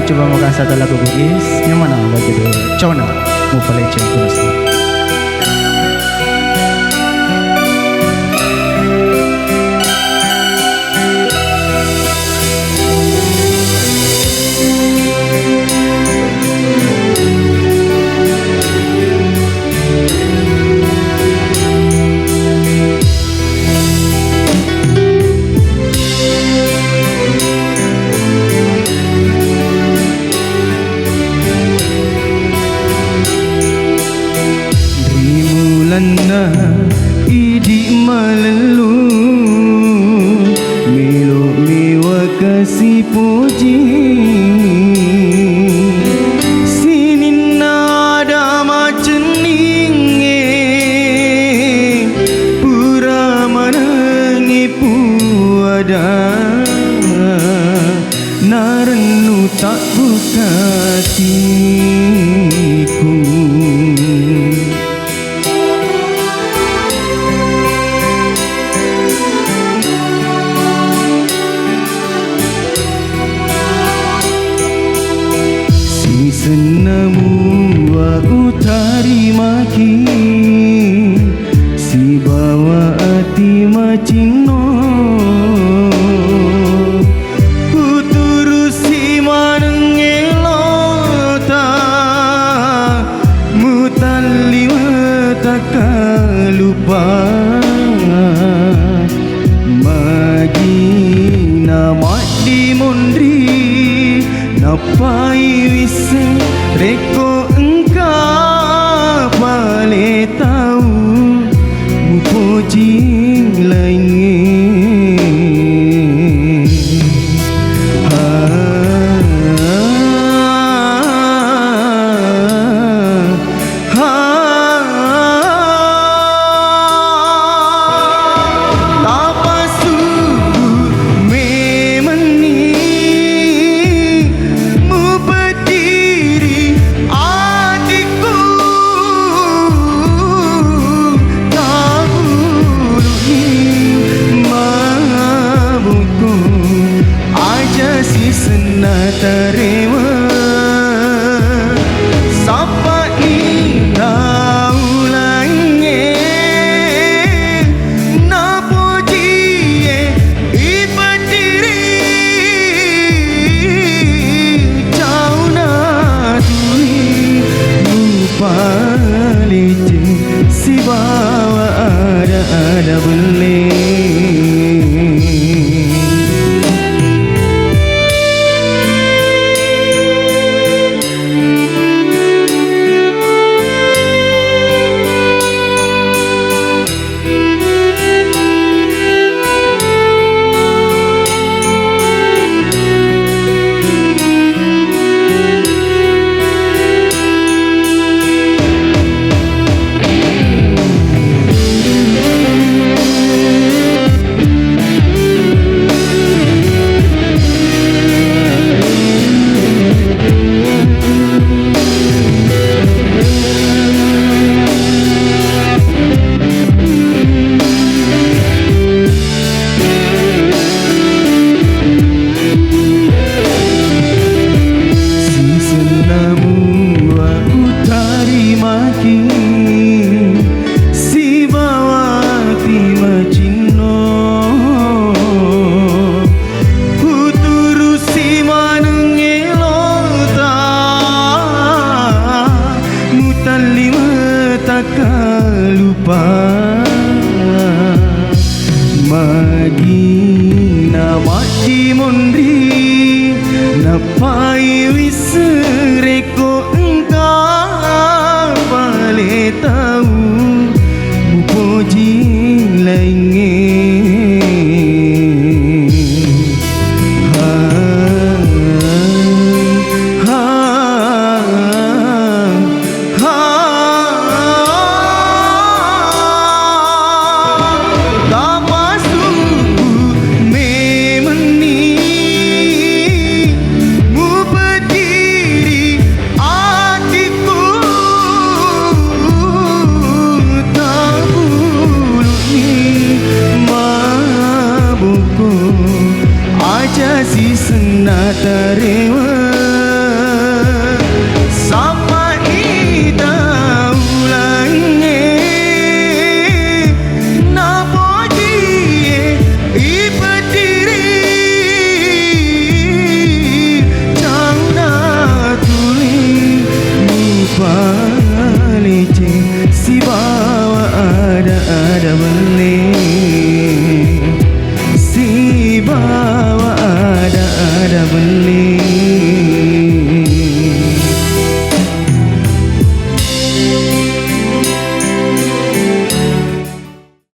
coba makan satu lagu Bugis. Yang mana lagu itu? Cona Mobile Legends terus. Na idi malelu milo mewa kasih puji sini nada maceninge pura manangi puada narenu tak bukatiku. Senamu wa utari maki si bawa ati macino ku turusi manengelota mutalli wataka lupa magina mati mondri napai wise reko engkau boleh tahu mupoji lainnya terima sapa ni taulangnya na puji ipatiri jauh na tui mupaliti si bawa ada boleh. Lupa Madina mati mondri napai wisereko engkau boleh tahu mupoji lainnya si sena terima Bye.